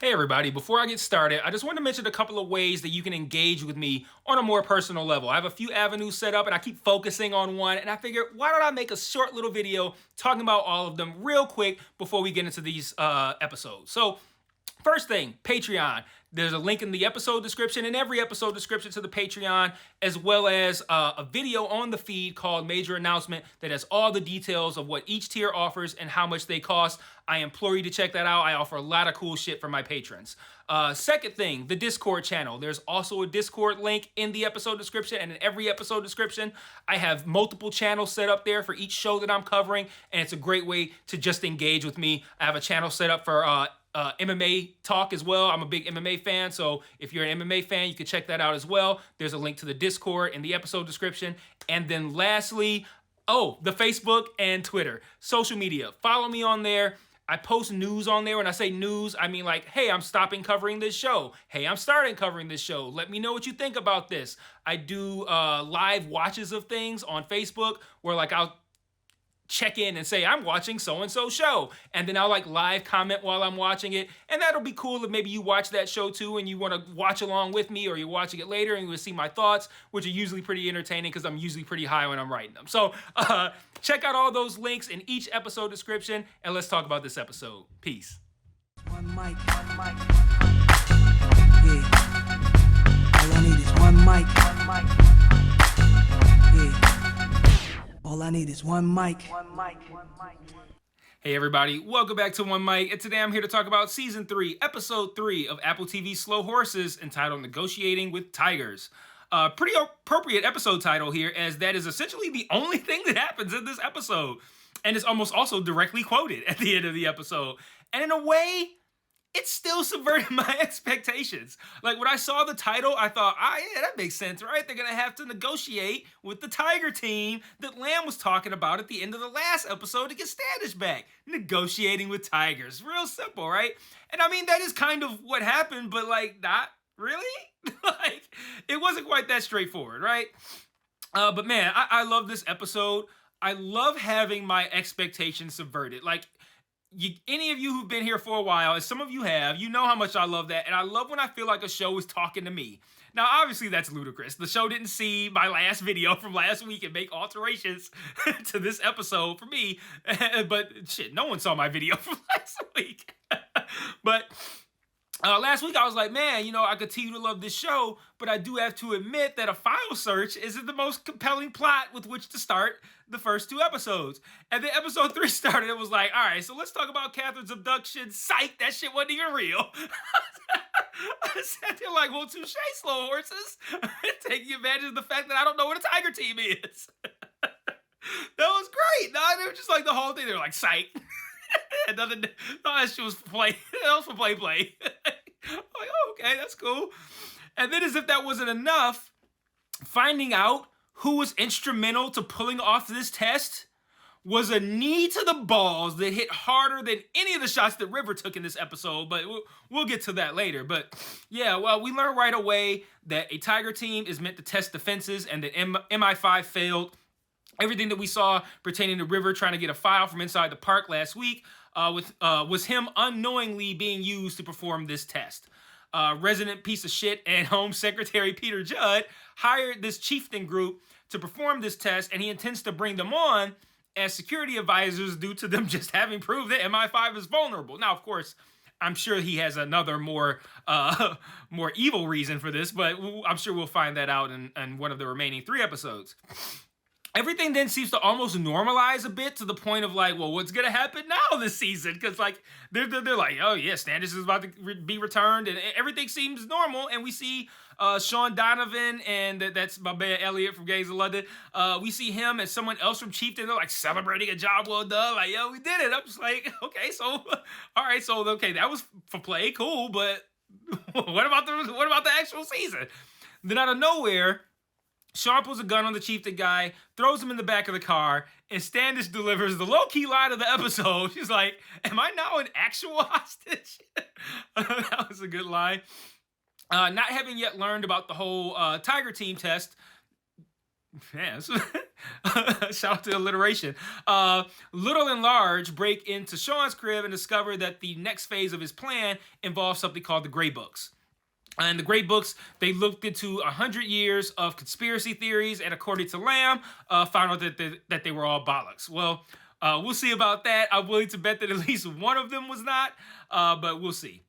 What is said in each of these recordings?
Hey everybody, before I get started, I just want to mention a couple of ways that you can engage with me on a more personal level. I have a few avenues set up and I keep focusing on one, and I figured why don't I make a short little video talking about all of them real quick before we get into these episodes. So first thing, Patreon. There's a link in the episode description, in every episode description to the Patreon, as well as a video on the feed called Major Announcement that has all the details of what each tier offers and how much they cost. I implore you to check that out. I offer a lot of cool shit for my patrons. Second thing, the Discord channel. There's also a Discord link in the episode description and in every episode description. I have multiple channels set up there for each show that I'm covering, and it's a great way to just engage with me. I have a channel set up for MMA talk as well. I'm a big MMA fan, so if you're an MMA fan, you can check that out as well. There's a link to the Discord in the episode description. And then lastly, the Facebook and Twitter. Social media. Follow me on there. I post news on there. When I say news, I mean like, hey, I'm stopping covering this show. Hey, I'm starting covering this show. Let me know what you think about this. I do live watches of things on Facebook where like I'll check in and say I'm watching so-and-so show, and then I'll like live comment while I'm watching it, and that'll be cool if maybe you watch that show too and you want to watch along with me, or you're watching it later and you will see my thoughts, which are usually pretty entertaining because I'm usually pretty high when I'm writing them. So check out all those links in each episode description, and let's talk about this episode. Peace. One mic. Yeah. All I need is one mic. Yeah. All I need is one mic. Hey everybody, welcome back to One Mic, and today I'm here to talk about Season 3, Episode 3 of Apple TV's Slow Horses, entitled Negotiating with Tigers. Pretty appropriate episode title here, as that is essentially the only thing that happens in this episode. And it's almost also directly quoted at the end of the episode. And in a way, it still subverted my expectations. Like when I saw the title, I thought, yeah, that makes sense, right? They're gonna have to negotiate with the Tiger team that Lamb was talking about at the end of the last episode to get Standish back. Negotiating with Tigers. Real simple, right? And I mean, that is kind of what happened, but like, not really? Like, it wasn't quite that straightforward, right? But man, I love this episode. I love having my expectations subverted. Like, any of you who've been here for a while, and some of you have, you know how much I love that. And I love when I feel like a show is talking to me. Now, obviously, that's ludicrous. The show didn't see my last video from last week and make alterations to this episode for me. But shit, no one saw my video from last week. But last week, I was like, man, I continue to love this show, but I do have to admit that a file search isn't the most compelling plot with which to start the first two episodes. And then episode 3 started, it was like, all right, so let's talk about Catherine's abduction. Psych, that shit wasn't even real. I sat there like, well, touche, Slow Horses. Taking advantage of the fact that I don't know what a Tiger team is. That was great. No, they were just like the whole thing. They were like, psych. And nothing, all that shit was for play. That was for play. I'm like, oh, okay, that's cool. And then as if that wasn't enough, finding out who was instrumental to pulling off this test was a knee to the balls that hit harder than any of the shots that River took in this episode, but we'll get to that later. But yeah, well, we learned right away that a Tiger team is meant to test defenses, and that MI5 failed. Everything that we saw pertaining to River trying to get a file from inside the park last week was him unknowingly being used to perform this test. Resident piece of shit and Home Secretary Peter Judd hired this chieftain group to perform this test, and he intends to bring them on as security advisors due to them just having proved that MI5 is vulnerable. Now, of course, I'm sure he has another more evil reason for this, but I'm sure we'll find that out in one of the remaining 3 episodes. Everything then seems to almost normalize a bit to the point of like, well, what's going to happen now this season? Because like, they're like, oh yeah, Standish is about to be returned, and everything seems normal. And we see Sean Donovan, and that's my man Elliot from Gangs of London. We see him and someone else from Chieftain. They're like celebrating a job well done. Like, yo, we did it. I'm just like, okay, so, all right, so, okay, that was for play, cool, but what about the actual season? Then out of nowhere, Sean pulls a gun on the chieftain guy, throws him in the back of the car, and Standish delivers the low-key line of the episode. She's like, am I now an actual hostage? That was a good line. Not having yet learned about the whole Tiger team test, Man, shout out to alliteration. Little and Large break into Sean's crib and discover that the next phase of his plan involves something called the Grey Books. And the Grey Books, they looked into 100 years of conspiracy theories, and according to Lamb, found out that they were all bollocks. Well, we'll see about that. I'm willing to bet that at least one of them was not, but we'll see.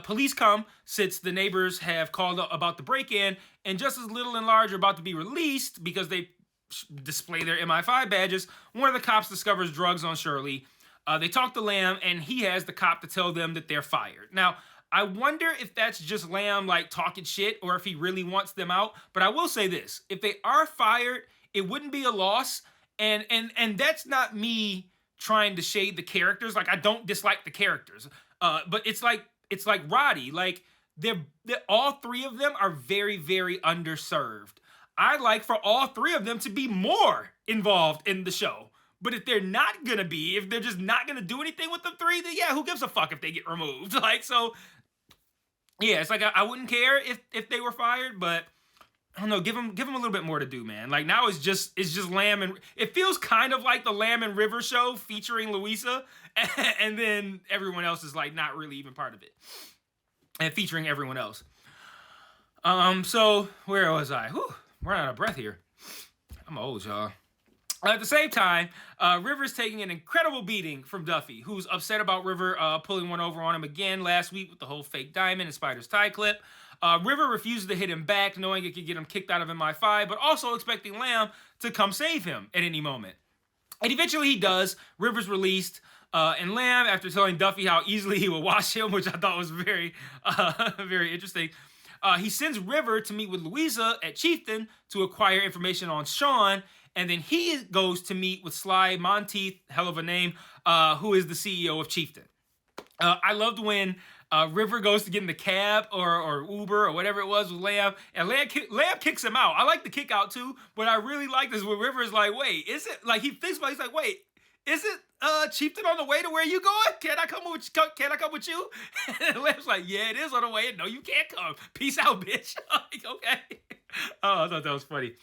Police come since the neighbors have called about the break-in, and just as Little and Large are about to be released because they display their MI5 badges, one of the cops discovers drugs on Shirley. They talk to Lamb, and he has the cop to tell them that they're fired. Now, I wonder if that's just Lamb like talking shit or if he really wants them out. But I will say this: if they are fired, it wouldn't be a loss, and that's not me trying to shade the characters. Like, I don't dislike the characters, but it's like Roddy. Like, they're all three of them are very, very underserved. I'd like for all three of them to be more involved in the show. But if they're not gonna be, if they're just not gonna do anything with the three, then yeah, who gives a fuck if they get removed? Like, so yeah, it's like I wouldn't care if they were fired, but I don't know, give them a little bit more to do, man. Like, now it's just Lamb, and it feels kind of like the Lamb and River show featuring Louisa, and then everyone else is like not really even part of it, and featuring everyone else. So where was I? Whew, running out of breath here. I'm old, y'all. At the same time, River's taking an incredible beating from Duffy, who's upset about River pulling one over on him again last week with the whole fake diamond and Spider's tie clip. River refuses to hit him back, knowing it could get him kicked out of MI5, but also expecting Lamb to come save him at any moment. And eventually he does. River's released, and Lamb, after telling Duffy how easily he will wash him, which I thought was very, very interesting, he sends River to meet with Louisa at Chieftain to acquire information on Sean. And then he goes to meet with Sly Monteith, hell of a name, who is the CEO of Chieftain. I loved when River goes to get in the cab or Uber or whatever it was with Lamb, and Lamb kicks him out. I like the kick out too, but I really like this when River is like, wait, is it, like, he thinks about it, he's like, wait, is it Chieftain on the way to where you going? Can I come with you? And Lamb's like, yeah, it is on the way. No, you can't come. Peace out, bitch. Like, okay. Oh, I thought that was funny.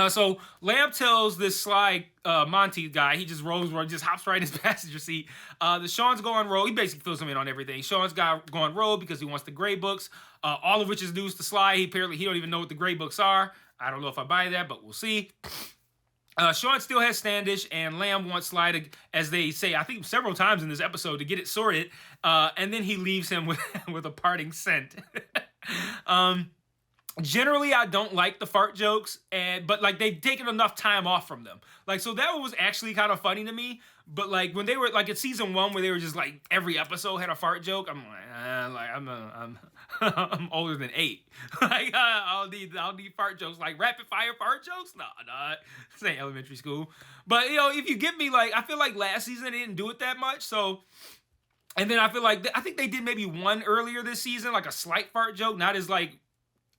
So Lamb tells this Sly Monty guy, he just just hops right in his passenger seat. That Sean's going rogue. He basically fills him in on everything. Sean's going rogue because he wants the Grey Books, all of which is news to Sly. He don't even know what the Grey Books are. I don't know if I buy that, but we'll see. Sean still has Standish, and Lamb wants Sly to, as they say, I think several times in this episode, to get it sorted. And then he leaves him with a parting scent. Generally, I don't like the fart jokes, but like they've taken enough time off from them. Like, so that was actually kind of funny to me. But like when they were like at season 1, where they were just like every episode had a fart joke, I'm like, I'm older than 8. Like I'll need fart jokes, like rapid fire fart jokes. Nah, this ain't elementary school. But you know, if you give me like, I feel like last season they didn't do it that much. So. And then I think they did maybe one earlier this season, like a slight fart joke, not as like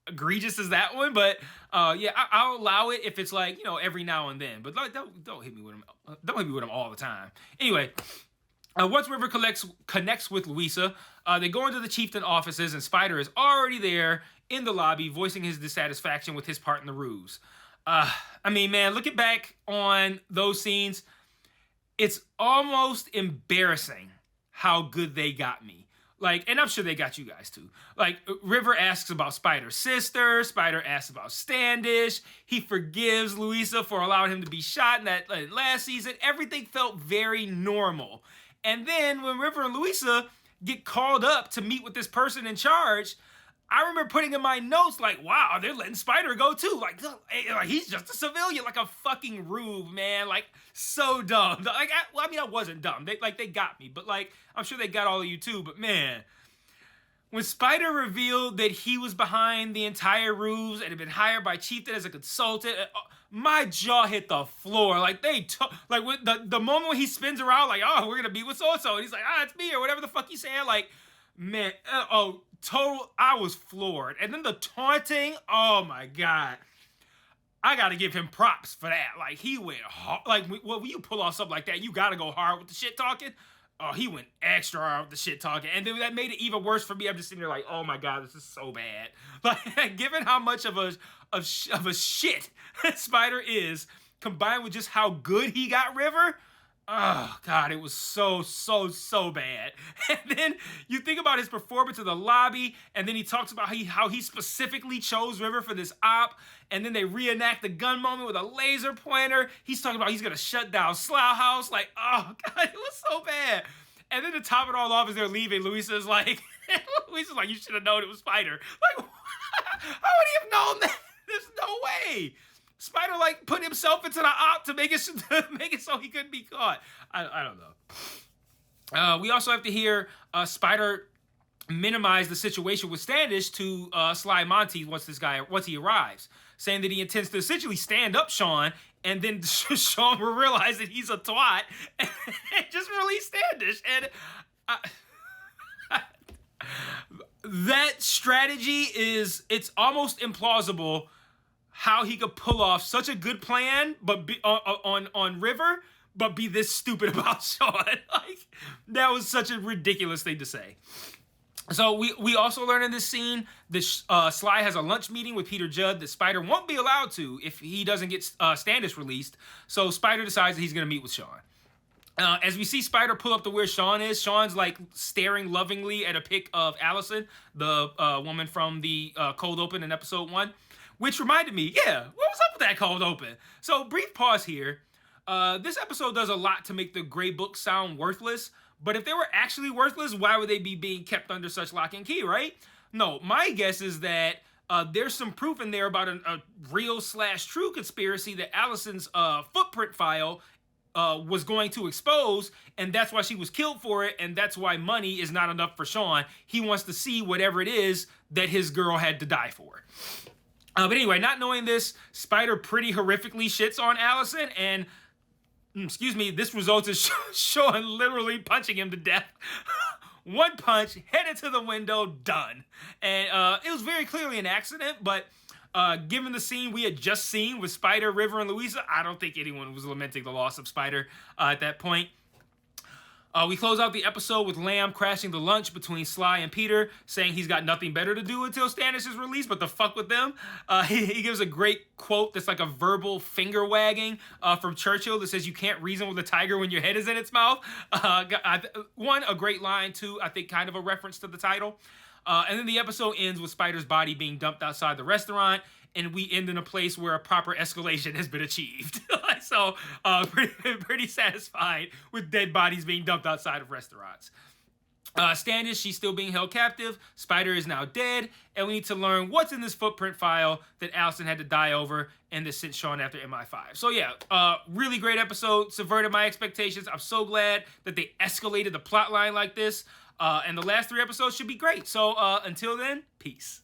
egregious as that one, but yeah, I'll allow it if it's like, you know, every now and then, but like, don't hit me with them. Don't hit me with them all the time. Anyway, once River connects with Louisa, they go into the Chieftain offices, and Spider is already there in the lobby, voicing his dissatisfaction with his part in the ruse. I mean, man, looking back on those scenes, it's almost embarrassing how good they got me. Like, and I'm sure they got you guys too. Like, River asks about Spider's sister. Spider asks about Standish. He forgives Louisa for allowing him to be shot in that last season. Everything felt very normal. And then when River and Louisa get called up to meet with this person in charge, I remember putting in my notes, like, wow, they're letting Spider go too. Like he's just a civilian, like a fucking rube, man. Like, so dumb. Like, I wasn't dumb. They got me, but like, I'm sure they got all of you too. But man, when Spider revealed that he was behind the entire ruse and had been hired by Chieftain as a consultant, my jaw hit the floor. Like, when the moment when he spins around, like, oh, we're gonna be with so and so, and he's like, it's me, or whatever the fuck he's saying. Like, man, I was floored. And then the taunting, oh my God. I gotta give him props for that. Like, he went hard. Like, when you pull off something like that, you gotta go hard with the shit talking. Oh, he went extra with the shit talking, and then that made it even worse for me. I'm just sitting there like, oh my god, this is so bad. Like, given how much of a shit Spider is, combined with just how good he got River, oh god, it was so bad. And then you think about his performance in the lobby, and then he talks about how he specifically chose River for this op, and then they reenact the gun moment with a laser pointer. He's talking about he's gonna shut down Slough House. Like, oh god, it was so bad. And then to top it all off, as they're leaving, Luisa's like, you should have known it was Spider. Like, how would he have known that? There's no way. Spider like put himself into the op to make it so he couldn't be caught. I don't know. We also have to hear Spider minimize the situation with Standish to Sly Monty once he arrives, saying that he intends to essentially stand up Sean, and then Sean will realize that he's a twat and just release Standish. And that strategy it's almost implausible how he could pull off such a good plan, but be on River, but be this stupid about Sean. Like, that was such a ridiculous thing to say. So we also learn in this scene that Sly has a lunch meeting with Peter Judd that Spider won't be allowed to if he doesn't get Standish released. So Spider decides that he's going to meet with Sean. As we see Spider pull up to where Sean is, Sean's like staring lovingly at a pic of Allison, the woman from the cold open in episode 1. Which reminded me, what was up with that cold open? So, brief pause here. This episode does a lot to make the Gray Book sound worthless, but if they were actually worthless, why would they be being kept under such lock and key, right? No, my guess is that there's some proof in there about a real/true conspiracy that Allison's footprint file was going to expose, and that's why she was killed for it, and that's why money is not enough for Sean. He wants to see whatever it is that his girl had to die for. But anyway, not knowing this, Spider pretty horrifically shits on Allison, and, this results in Sean literally punching him to death. One punch, headed to the window, done. And it was very clearly an accident, but given the scene we had just seen with Spider, River, and Louisa, I don't think anyone was lamenting the loss of Spider at that point. We close out the episode with Lamb crashing the lunch between Sly and Peter, saying he's got nothing better to do until Standish is released, but to fuck with them. He gives a great quote that's like a verbal finger wagging from Churchill that says, "You can't reason with a tiger when your head is in its mouth." One, a great line. Two, I think kind of a reference to the title. And then the episode ends with Spider's body being dumped outside the restaurant, and we end in a place where a proper escalation has been achieved. So, pretty satisfied with dead bodies being dumped outside of restaurants. Standish, she's still being held captive. Spider is now dead, and we need to learn what's in this footprint file that Allison had to die over and that sent Sean after MI5. So really great episode, subverted my expectations. I'm so glad that they escalated the plot line like this, and the last 3 episodes should be great. So until then, peace.